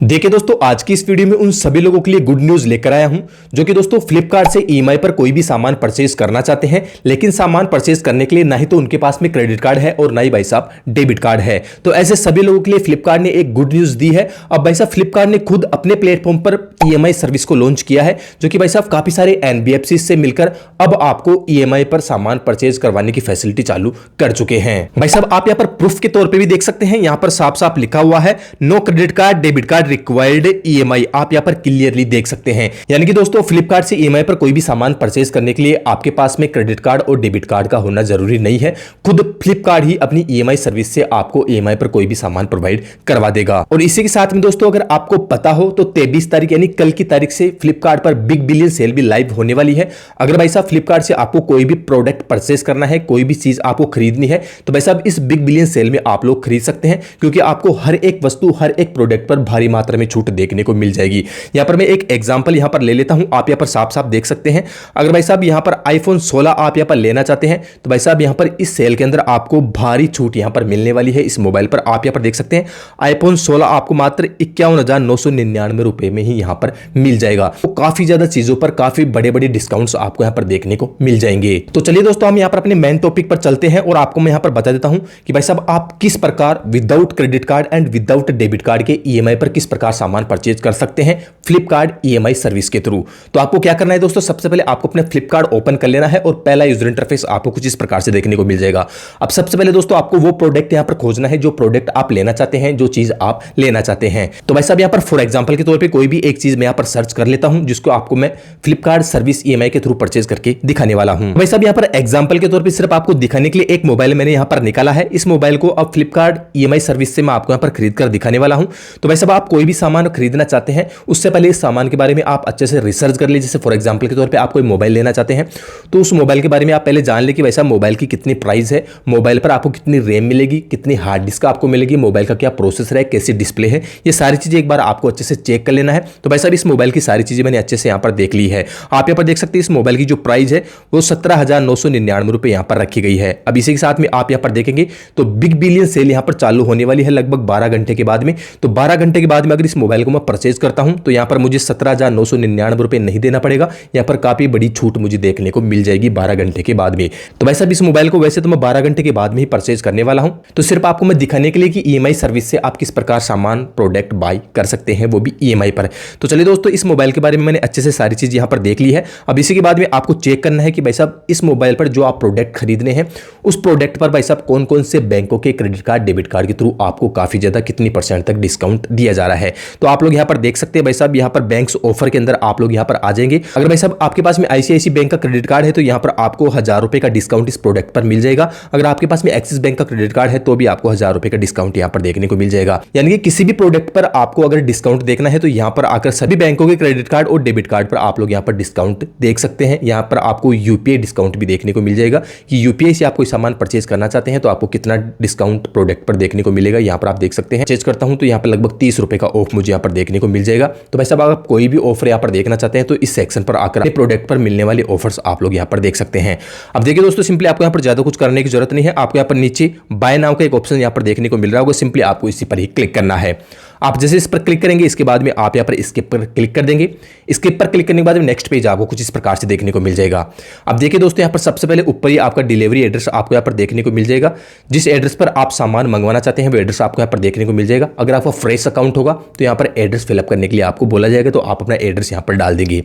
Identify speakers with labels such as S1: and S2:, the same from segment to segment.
S1: देखिए दोस्तों, आज की इस वीडियो में उन सभी लोगों के लिए गुड न्यूज लेकर आया हूं जो कि दोस्तों फ्लिपकार्ट से ईएमआई पर कोई भी सामान परचेज करना चाहते हैं, लेकिन सामान परचेज करने के लिए ना ही तो उनके पास में क्रेडिट कार्ड है और ना ही भाई साहब डेबिट कार्ड है। तो ऐसे सभी लोगों के लिए फ्लिपकार्ट ने एक गुड न्यूज दी है। अब भाई साहब फ्लिपकार्ट ने खुद अपने प्लेटफॉर्म पर ईएमआई सर्विस को लॉन्च किया है, जो कि भाई साहब काफी सारे एनबीएफसी से मिलकर अब आपको ईएमआई पर सामान परचेज करवाने की फैसिलिटी चालू कर चुके हैं। भाई साहब आप यहां पर प्रूफ के तौर पर भी देख सकते हैं, यहां पर साफ साफ लिखा हुआ है no credit card debit card required EMI. आप यहां पर क्लियरली देख सकते हैं। यानी कि दोस्तों फ्लिपकार्ट से ईएमआई पर कोई भी सामान परचेज करने के लिए आपके पास में क्रेडिट कार्ड और डेबिट कार्ड का होना जरूरी नहीं है। खुद फ्लिपकार्ट ही अपनी ईएमआई सर्विस से आपको ईएमआई पर कोई भी सामान प्रोवाइड करवा देगा। और इसी के साथ में दोस्तों अगर आपको पता हो तो 23 तारीख यानी कल की तारीख से फ्लिपकार्ट पर बिग बिलियन सेल भी लाइव होने वाली है। अगर भाई साहब फ्लिपकार्ट से आपको कोई भी प्रोडक्ट परचेज करना है, कोई भी चीज आपको खरीदनी है, तो भाई साहब इस बिग बिलियन सेल में आप लोग खरीद सकते हैं, क्योंकि आपको हर एक वस्तु हर एक प्रोडक्ट पर भारी मात्रा में छूट देखने को मिल जाएगी। यहां पर मैं एक एग्जांपल यहां पर ले लेता हूं, आप यहां पर साफ साफ देख सकते हैं। अगर भाई साहब यहां पर आईफोन 16 आप यहां पर लेना चाहते हैं, तो भाई साहब यहां पर इस सेल के अंदर आपको भारी छूट यहां पर मिलने वाली है। इस मोबाइल पर आप यहां पर देख सकते हैं आईफोन 16 आपको मात्र 51,999 रुपए में ही यहां पर मिल जाएगा। तो काफी ज्यादा चीजों पर काफी बड़े बड़े डिस्काउंट्स आपको यहां पर देखने को मिल जाएंगे। तो चलिए दोस्तों हम यहां पर अपने मेन टॉपिक पर चलते हैं और आपको मैं यहां पर बता देता हूं कि भाई साहब आप किस प्रकार without credit card and without debit card के ईएमआई पर किस प्रकार सामान परचेज कर सकते हैं फ्लिपकार्ट ईएमआई सर्विस के थ्रू। तो आपको क्या करना है दोस्तों, सबसे पहले आपको अपने फ्लिपकार्ट ओपन कर लेना है और पहला यूजर इंटरफेस आपको कुछ इस प्रकार से देखने को मिल जाएगा। अब सबसे पहले दोस्तों आपको वो प्रोडक्ट यहां पर खोजना है जो प्रोडक्ट आप लेना चाहते हैं, जो चीज आप लेना चाहते हैं। तो भाई साहब यहां पर फॉर एग्जांपल के तौर पे कोई भी एक चीज मैं यहां पर सर्च कर लेता हूं, जिसको आपको मैं फ्लिपकार्ट सर्विस ईएमआई के थ्रू परचेज करके दिखाने वाला हूं। भाई साहब यहां पर एग्जांपल के तौर पे सिर्फ आपको दिखाने के लिए एक मोबाइल मैंने यहां पर निकाला है। इस मोबाइल को अब फ्लिपकार्ट ईएमआई सर्विस से मैं आपको यहां पर खरीद कर दिखाने वाला हूं। तो भाई साहब आप कोई भी सामान खरीदना चाहते हैं, उससे पहले इस सामान के बारे में आप अच्छे से रिसर्च कर लीजिए। जैसे फॉर एग्जांपल के तौर पे आप कोई मोबाइल लेना चाहते हैं, तो उस मोबाइल के बारे में आप पहले जान ले कि वैसा मोबाइल की कितनी प्राइस है, मोबाइल पर आपको कितनी रैम मिलेगी, कितनी हार्ड डिस्क आपको मिलेगी, मोबाइल का क्या प्रोसेसर है, कैसी डिस्प्ले है, ये सारी चीजें एक बार आपको अच्छे से चेक कर लेना है। तो भाई साहब इस मोबाइल की सारी चीजें मैंने अच्छे से यहाँ पर देख ली है। आप यहाँ पर देख सकते हैं इस मोबाइल की जो प्राइस है वो 17,999 रुपए यहाँ पर रखी गई है। अब इसी के साथ में आप यहाँ पर देखेंगे तो बिग बिलियन सेल यहाँ पर चालू होने वाली है लगभग 12 घंटे के बाद में। तो 12 घंटे के बाद में अगर इस मोबाइल को मैं परचेज करता हूं तो यहाँ पर मुझे 17,999 रुपए नहीं देना पड़ेगा। यहाँ पर काफी बड़ी छूट मुझे देखने को मिल जाएगी 12 घंटे के बाद में। तो भाई साहब इस मोबाइल को वैसे तो मैं 12 घंटे के बाद में ही परचेज करने वाला हूं, तो सिर्फ आपको मैं दिखाने के लिए कि ईएमआई सर्विस से आप किस प्रकार सामान प्रोडक्ट बाय कर सकते हैं, वो भी ईएमआई पर। तो चलिए दोस्तों इस मोबाइल के बारे में मैंने अच्छे से सारी चीज यहाँ पर देख ली है। अब इसी के बाद में आपको चेक करना है कि भाई साहब इस मोबाइल पर जो आप प्रोडक्ट खरीदने हैं, उस प्रोडक्ट पर भाई साहब कौन कौन से बैंकों के क्रेडिट कार्ड डेबिट कार्ड के थ्रू आपको काफी ज्यादा कितनी % तक डिस्काउंट दिया जा रहा है। तो आप लोग यहाँ पर देख सकते हैं भाई साहब यहाँ पर बैंक्स ऑफर के अंदर आप लोग यहाँ पर आ जाएंगे। अगर भाई साहब आपके पास में आईसीआईसीआई बैंक का क्रेडिट कार्ड है तो यहाँ पर आपको 1000 रुपए का डिस्काउंट इस प्रोडक्ट पर मिल जाएगा। अगर आपके पास में एक्सिस बैंक का क्रेडिट कार्ड है तो भी आपको 1000 रुपए का डिस्काउंट यहाँ पर देखने को मिल जाएगा। यानी कि किसी भी प्रोडक्ट पर आपको अगर डिस्काउंट देखना है तो यहाँ पर आकर सभी बैंकों के क्रेडिट कार्ड और डेबिट कार्ड पर आप लोग यहाँ पर डिस्काउंट देख सकते हैं। यहाँ पर आपको यूपीआई डिस्काउंट भी देखने को मिल जाएगा कि यूपीआई से आप कोई सामान परचेज करना चाहते हैं तो आपको कितना डिस्काउंट प्रोडक्ट पर देखने को मिलेगा। यहाँ पर आप देख सकते हैं परचेज करता हूं तो यहाँ पर लगभग 30 रुपए का ऑफ मुझे यहाँ पर देखने को मिल जाएगा। तो भाई साहब आप कोई भी ऑफर यहाँ पर देखना चाहते हैं तो इस सेक्शन पर आकर प्रोडक्ट पर मिलने वाले ऑफर्स आप लोग यहाँ पर देख सकते हैं। अब देखिए दोस्तों सिंपली आपको यहाँ पर ज्यादा कुछ करने की जरूरत नहीं है। आपको यहाँ पर नीचे बाय नाउ का एक ऑप्शन यहाँ पर देखने को मिल रहा होगा, सिंपली आपको इसी पर ही क्लिक करना है। आप जैसे इस पर क्लिक करेंगे इसके बाद में आप यहाँ पर स्किप पर क्लिक कर देंगे। स्किप पर क्लिक करने के बाद में नेक्स्ट पेज आपको कुछ इस प्रकार से देखने को मिल जाएगा। अब देखिए दोस्तों यहाँ पर सबसे पहले ऊपर ही आपका डिलीवरी एड्रेस आपको यहाँ पर देखने को मिल जाएगा। जिस एड्रेस पर आप सामान मंगवाना चाहते हैं वो एड्रेस आपको यहाँ पर देखने को मिल जाएगा। अगर आपका फ्रेश अकाउंट होगा तो यहाँ पर एड्रेस फिलअप करने के लिए आपको बोला जाएगा, तो आप अपना एड्रेस यहाँ पर डाल देंगे।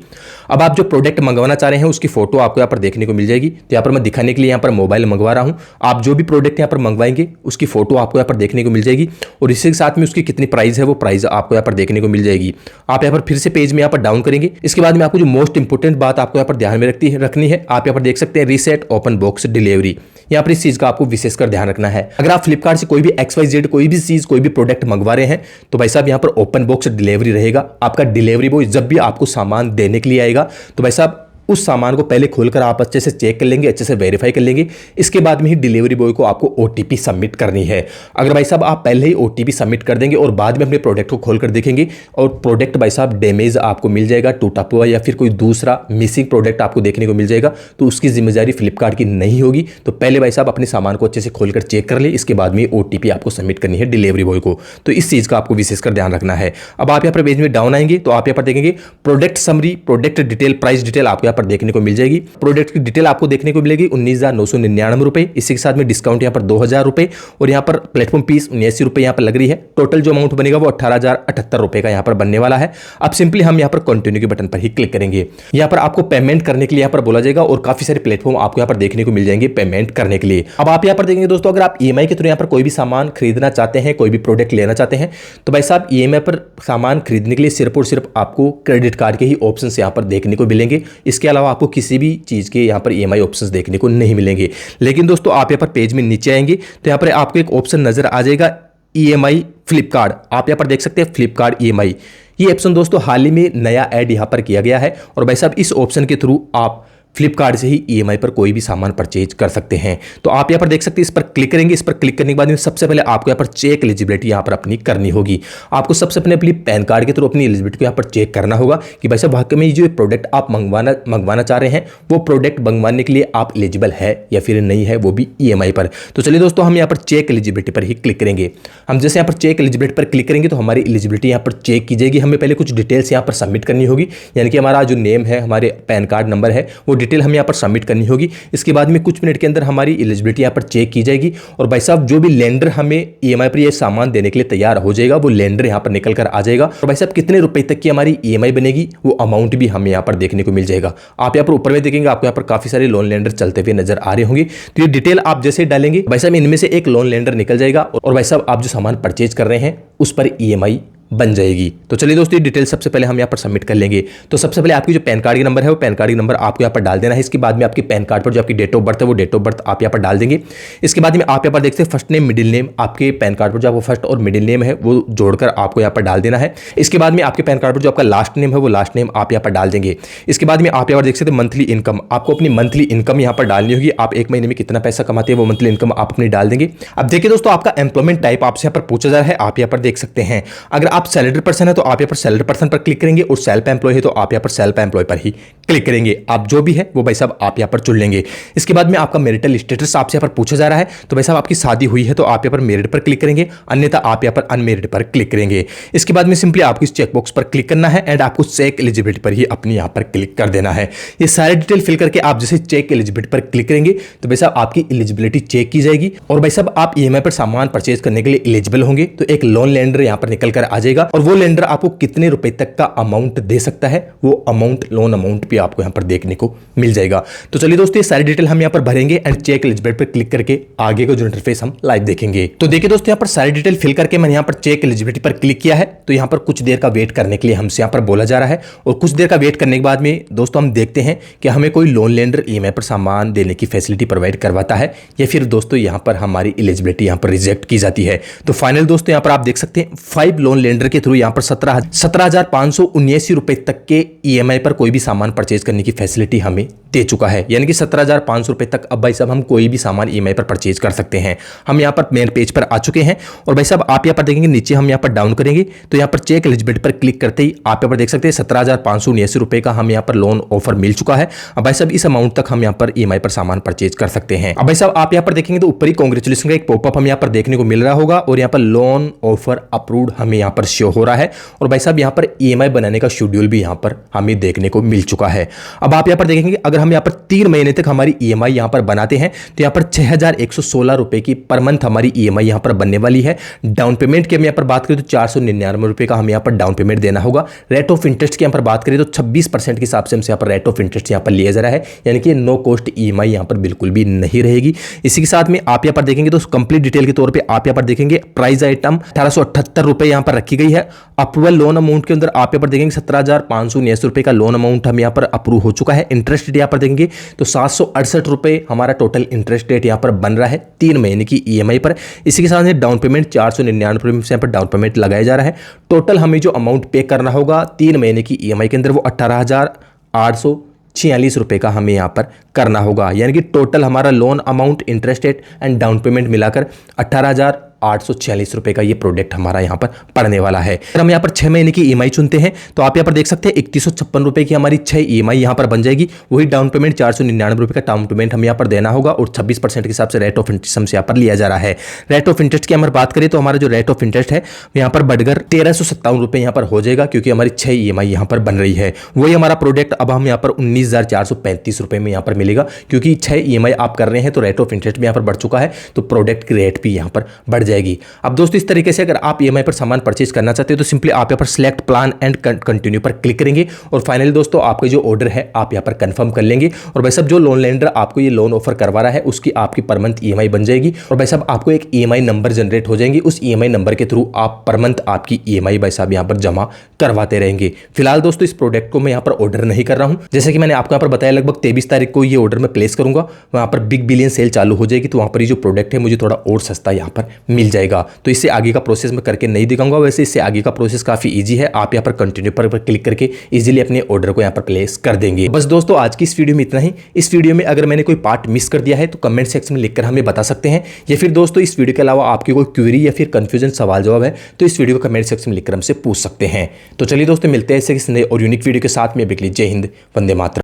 S1: अब आप जो प्रोडक्ट मंगवाना चाह रहे हैं उसकी फोटो आपको यहाँ पर देखने को मिल जाएगी। तो यहाँ पर मैं दिखाने के लिए यहाँ पर मोबाइल मंगवा रहा हूँ। आप जो भी प्रोडक्ट यहाँ पर मंगवाएंगे उसकी फोटो आपको यहाँ पर देखने को मिल जाएगी और इसी के साथ में उसकी कितनी प्राइस है वो प्राइस आपको यहाँ पर देखने को मिल जाएगी। आप यहाँ पर फिर से पेज में यहाँ पर डाउन करेंगे। इसके बाद में आपको जो मोस्ट इंपोर्टेंट बात आपको यहाँ पर ध्यान में रखनी है, आप यहाँ पर देख सकते हैं रीसेट ओपन बॉक्स डिलीवरी। यहाँ पर इस चीज का आपको विशेषकर ध्यान रखना है। अगर आप फ्लिपकार्ट से कोई भी XYZ कोई भी चीज कोई भी प्रोडक्ट मंगवा रहे हैं तो भाई साहब यहाँ पर ओपन बॉक्स डिलीवरी रहेगा। आपका डिलीवरी बॉय जब भी आपको सामान देने के लिए आएगा तो भाई साहब उस सामान को पहले खोलकर आप अच्छे से चेक कर लेंगे, अच्छे से वेरीफाई कर लेंगे। इसके बाद में ही डिलीवरी बॉय को आपको OTP सबमिट करनी है। अगर भाई साहब आप पहले ही OTP सबमिट कर देंगे और बाद में अपने प्रोडक्ट को खोलकर देखेंगे और प्रोडक्ट भाई साहब डैमेज आपको मिल जाएगा, टूटा हुआ या फिर कोई दूसरा मिसिंग प्रोडक्ट आपको देखने को मिल जाएगा, तो उसकी जिम्मेदारी फ्लिपकार्ट की नहीं होगी। तो पहले भाई साहब अपने सामान को अच्छे से खोलकर चेक कर ले, इसके बाद में OTP आपको सबमिट करनी है डिलीवरी बॉय को। तो इस चीज़ का आपको विशेषकर ध्यान रखना है। अब आप यहाँ पर पेज में डाउन आएंगे तो आप यहाँ पर देखेंगे product summary, product detail, price detail आपको यहाँ पर देखने को मिल जाएगी। प्रोडक्ट की डिटेल आपको देखने को मिलेगी 19,999 रुपए। इसी के साथ में डिस्काउंट यहाँ पर 2,000 रुपए और यहाँ पर प्लेटफॉर्म फीस 79 रुपए यहाँ पर लग रही है। टोटल जो अमाउंट बनेगा वो 18,078 रुपए का यहाँ पर बनने वाला है। अब सिंपली हम यहाँ पर कंटिन्यू के बटन पर ही क्लिक करेंगे। यहाँ पर आपको पेमेंट करने के लिए यहाँ पर बोला जाएगा और काफी सारे प्लेटफॉर्म आपको यहाँ पर देखने को मिल जाएंगे पेमेंट करने के लिए। अब आप यहाँ पर देखेंगे दोस्तों, अगर आप EMI के थ्रू यहाँ पर कोई भी सामान खरीदना चाहते हैं, कोई भी प्रोडक्ट लेना चाहते हैं, तो भाई साहब EMI पर सामान खरीदने के लिए सिर्फ और सिर्फ आपको क्रेडिट कार्ड के ही ऑप्शन यहाँ पर देखने को मिलेंगे। इसके अलावा आपको किसी भी चीज़ के यहाँ पर EMI ऑप्शंस देखने को नहीं मिलेंगे। लेकिन दोस्तों आप यहाँ पर पेज में नीचे आएंगे तो यहाँ पर आपको एक ऑप्शन नजर आ जाएगा EMI फ्लिपकार्ट। आप यहाँ पर देख सकते हैं फ्लिपकार्ट EMI। ये ऑप्शन दोस्तों हाल ही में नया ऐड यहाँ पर किया गया है और भाई साहब इस ऑप्शन के थ्रू आप फ्लिपकार्ट से ही EMI पर कोई भी सामान परचेज कर सकते हैं। तो आप यहाँ पर देख सकते हैं, इस पर क्लिक करेंगे। इस पर क्लिक करने के बाद में सबसे पहले आपको यहाँ पर चेक एलिजिबिलिटी यहाँ पर अपनी करनी होगी। आपको सबसे पहले अपनी पैन कार्ड के थ्रू अपनी एलिजिबिलिटी को यहाँ पर चेक करना होगा कि भाई साहब वाकई में जो प्रोडक्ट आप मंगवाना चाह रहे हैं वो प्रोडक्ट मंगवाने के लिए आप एलिजिबल है या फिर नहीं है, वो भी EMI पर। तो चलिए दोस्तों हम यहाँ पर चेक एलिजिबिलिटी पर ही क्लिक करेंगे। हम जैसे यहाँ पर चेक एलिजिबिलिटी पर क्लिक करेंगे तो हमारी एलिजिबिलिटी यहाँ पर चेक की जाएगी। हमें पहले कुछ डिटेल्स यहाँ पर सबमिट करनी होगी, यानी कि हमारा जो नेम है, हमारे पैन कार्ड नंबर है, वो डिटेल हम यहाँ पर सबमिट करनी होगी। इसके बाद में कुछ मिनट के अंदर हमारी एलिजिबिलिटी यहाँ पर चेक की जाएगी और भाई साहब जो भी लेंडर हमें EMI पर ये सामान देने के लिए तैयार हो जाएगा वो लेंडर यहाँ पर निकल कर आ जाएगा और भाई साहब कितने रुपए तक की हमारी EMI बनेगी वो अमाउंट भी हमें यहाँ पर देखने को मिल जाएगा। आप यहाँ पर ऊपर में देखेंगे आपको यहाँ पर काफी सारे लोन लेंडर चलते हुए नजर आ रहे होंगे। तो ये डिटेल आप जैसे डालेंगे भाई साहब इनमें से एक लोन लेंडर निकल जाएगा और भाई साहब आप जो सामान परचेज कर रहे हैं उस पर EMI बन जाएगी। तो चलिए दोस्तों ये डिटेल सबसे पहले हम यहाँ पर सबमिट कर लेंगे। तो सबसे पहले आपकी जो पैन कार्ड का नंबर है वो पैन कार्ड का नंबर आपको यहाँ पर डाल देना है। इसके बाद में आपके पैन कार्ड पर जो आपकी डेट ऑफ बर्थ है वो डेट ऑफ बर्थ आप यहाँ पर डाल देंगे। इसके बाद में आप यहाँ पर देखते हैं फर्स्ट नेम मिडिल नेम, आपके पैन कार्ड पर जो आपको फर्स्ट और मिडिल नेम है वो जोड़कर आपको यहाँ पर डाल देना है। इसके बाद में आपके पैन कार्ड पर जो आपका लास्ट नेम है वो लास्ट नेम आप यहाँ पर डाल देंगे। इसके बाद में आप यहाँ पर देख सकते हैं मंथली इनकम, आपको अपनी मंथली इनकम यहाँ पर डालनी होगी। आप एक महीने में कितना पैसा कमाते हैं वो मंथली इनकम आप अपनी डाल देंगे। अब देखिए दोस्तों आपका एम्प्लॉयमेंट टाइप आपसे यहाँ पर पूछा जा रहा है, आप यहाँ पर देख सकते हैं। अगर आप सैलरी पर्सन है तो आप यहाँ पर सैलरी पर्सन पर क्लिक करेंगे और सेल्फ एम्प्लॉय है तो आप यहाँ पर सेल्फ एम्प्लॉय पर ही क्लिक करेंगे। आप जो भी है वो भाई साहब आप यहाँ पर चुन लेंगे। इसके बाद में आपका मैरिटल स्टेटस आपसे यहाँ पर पूछा जा रहा है, तो भाई साहब आपकी शादी हुई है तो आप यहाँ पर मैरिड पर क्लिक करेंगे, अन्यथा आप यहाँ पर अनमेरिड पर क्लिक करेंगे। इसके बाद में सिंपली आपको इस चेकबॉक्स पर क्लिक करना है एंड आपको चेक एलिजिबिलिटी पर ही अपनी यहाँ पर क्लिक कर देना है। ये सारे डिटेल फिल करके आप जैसे चेक एलिजिबिलिटी पर क्लिक करेंगे तो भाई साहब आपकी एलिजिबिलिटी चेक की जाएगी और भाई साहब आप EMI पर सामान परचेज करने के लिए एलिजिबल होंगे। तो एक लोन लेंडर यहाँ पर निकल कर आ जाएगा और वो लेंडर आपको कितने रुपए तक का अमाउंट दे सकता है वो अमाउंट, लोन अमाउंट भी आपको यहाँ पर देखने को मिल जाएगा। तो चलिए दोस्तों ये सारी डिटेल हम यहाँ पर भरेंगे एंड चेक एलिजिबिलिटी पर क्लिक करके आगे का जो इंटरफेस हम लाइव देखेंगे। तो देखिए दोस्तों यहाँ पर सारी डिटेल फिल करके मैंने यहाँ पर चेक एलिजिबिलिटी पर क्लिक किया है। तो यहाँ पर कुछ देर का वेट करने के लिए हमसे यहाँ पर बोला जा रहा है और कुछ देर का वेट करने के बाद में दोस्तों हम देखते हैं कि हमें कोई लोन लेंडर EMI पर सामान देने की फैसिलिटी प्रोवाइड करवाता है या फिर दोस्तों यहाँ पर हमारी एलिजिबिलिटी यहाँ पर रिजेक्ट की जाती है। तो फाइनल दोस्तों यहाँ पर आप देख सकते हैं 5 लोन लेंडर के थ्रू यहाँ पर 17,579 रुपए तक के EMI पर कोई भी सामान परचेज करने की फैसिलिटी हमें दे चुका है, यानी कि 17,500 रुपए तक अब भाई साहब हम कोई भी सामान EMI पर परचेज कर सकते हैं। हम यहाँ पर मेन पेज पर आ चुके हैं और भाई साहब आप यहाँ पर देखेंगे नीचे हम यहाँ पर डाउन करेंगे तो यहाँ पर चेक एलिजिबिलिटी पर क्लिक करते ही आप यहाँ पर देख सकते हैं 17,579 रुपए का हम यहाँ पर लोन ऑफर मिल चुका है। अब भाई साहब इस अमाउंट तक हम यहाँ पर EMI पर सामान परचेज कर सकते हैं। अब भाई साहब आप यहाँ पर देखेंगे तो ऊपर ही कांग्रेचुलेशन का एक पॉपअप हम यहाँ पर देखने को मिल रहा होगा और यहाँ पर लोन ऑफर अप्रूव्ड हमें यहाँ पर शो हो रहा है और भाई साहब यहाँ पर EMI बनाने का शेड्यूल भी यहाँ पर हमें देखने को मिल चुका है। अब आप यहाँ पर देखेंगे अगर हम यहाँ पर 3 महीने तक हमारी EMI यहाँ पर बनाते हैं तो यहाँ पर 6,116 रुपए की पर मंथ हमारी EMI यहाँ पर बनने वाली है। डाउन पेमेंट की हम यहाँ पर बात करें तो 499 रुपए का हमें यहाँ पर डाउन पेमेंट देना होगा। रेट ऑफ इंटरेस्ट की यहाँ पर बात करें तो 26% के हिसाब से हमसे यहाँ पर रेट ऑफ इंटरेस्ट यहाँ पर लिया जा रहा है, यानी कि नो कॉस्ट EMI यहाँ पर बिल्कुल भी नहीं रहेगी। इसी के साथ में आप यहाँ पर देखेंगे तो कंप्लीट डिटेल के तौर पर आप यहाँ पर देखेंगे प्राइस आइटम 1878 रुपए यहाँ पर रखी गई है। अप्रूवल लोन अमाउंट के अंदर आप यहाँ पर देखेंगे 17,579 रुपए का लोन अमाउंट हम यहाँ पर अप्रूव हो चुका है। इंटरेस्ट रेट यहाँ पर देखेंगे तो 768 रुपए हमारा टोटल इंटरेस्ट रेट यहाँ पर बन रहा है 3 महीने की EMI पर। इसी के साथ डाउन पेमेंट 499 रुपए से यहाँ पर डाउन पेमेंट लगाया जा रहा है। टोटल हमें जो अमाउंट पे करना होगा 3 महीने की EMI के अंदर वो 18,800 ₹46 का हमें यहाँ पर करना होगा। यानी कि टोटल हमारा loan amount, interest rate and down payment मिलाकर 18,846 रुपए का ये प्रोडक्ट हमारा यहाँ पर पड़ने वाला है। अगर हम यहाँ पर 6 महीने की ईएमआई चुनते हैं तो आप यहाँ पर देख सकते हैं 3156 रुपए की हमारी 6 ईएमआई यहाँ पर बन जाएगी। वही डाउन पेमेंट 499 रुपए का डाउन पेमेंट हम यहाँ पर देना होगा और 26% के हिसाब से रेट ऑफ इंटरेस्ट हमसे यहाँ पर लिया जा रहा है। रेट ऑफ इंटरेस्ट की अगर बात करें तो हमारा जो रेट ऑफ इंटरेस्ट है यहाँ पर बढ़कर 1357 रुपए यहाँ पर हो जाएगा, क्योंकि हमारी 6 ईएमआई यहाँ पर बन रही है। वही हमारा प्रोडक्ट अब हम यहाँ पर 19,435 रुपए में यहाँ पर मिलेगा, क्योंकि 6 ईएमआई आप कर रहे हैं तो रेट ऑफ इंटरेस्ट भी यहाँ पर बढ़ चुका है, तो प्रोडक्ट की रेट भी यहाँ पर बढ़ जाएगी। अब दोस्तों इस तरीके से अगर आप ईएमआई पर सामान परचेज करना चाहते हो तो सिंपली आप यहाँ पर सिलेक्ट प्लान एंड कंटिन्यू पर क्लिक करेंगे और फाइनली दोस्तों आपका जो ऑर्डर है आप यहाँ पर कंफर्म कर लेंगे। और भाई साहब जो लोन लेंडर आपको ये लोन ऑफर करवा रहा है उसकी आपकी पर मंथ ईएमआई बन जाएगी और भाई साहब आपको एक ईएमआई नंबर जनरेट हो जाएंगी। उस ईएमआई नंबर के थ्रू आप पर मंथ आपकी ईएमआई भाई साहब यहाँ पर जमा करवाते रहेंगे। फिलहाल दोस्तों इस प्रोडक्ट को मैं यहाँ पर ऑर्डर नहीं कर रहा हूँ, जैसे कि मैंने आपको यहाँ पर बताया लगभग 23 तारीख को ये ऑर्डर मैं प्लेस करूंगा। वहाँ पर बिग बिलियन सेल चालू हो जाएगी तो वहाँ पर ये जो प्रोडक्ट है मुझे थोड़ा और सस्ता यहाँ पर मिल जाएगा। तो इससे आगे का प्रोसेस मैं करके नहीं दिखाऊंगा, वैसे इससे आगे का प्रोसेस काफी ईजी है। आप यहाँ पर कंटिन्यू पर क्लिक करके इजीली अपने ऑर्डर को यहाँ पर प्लेस कर देंगे। बस दोस्तों आज की इस वीडियो में इतना ही। इस वीडियो में अगर मैंने कोई पार्ट मिस कर दिया है तो कमेंट सेक्शन में लिखकर हमें बता सकते हैं, या फिर दोस्तों इस वीडियो के अलावा आपकी कोई क्वेरी या फिर कंफ्यूजन सवाल जवाब है तो इस वीडियो को कमेंट सेक्शन में लिखकर हमसे पूछ सकते हैं। तो चलिए दोस्तों मिलते हैं ऐसे किसी नए और यूनिक वीडियो के साथ में। बिकली जय हिंद, वंदे मातरम।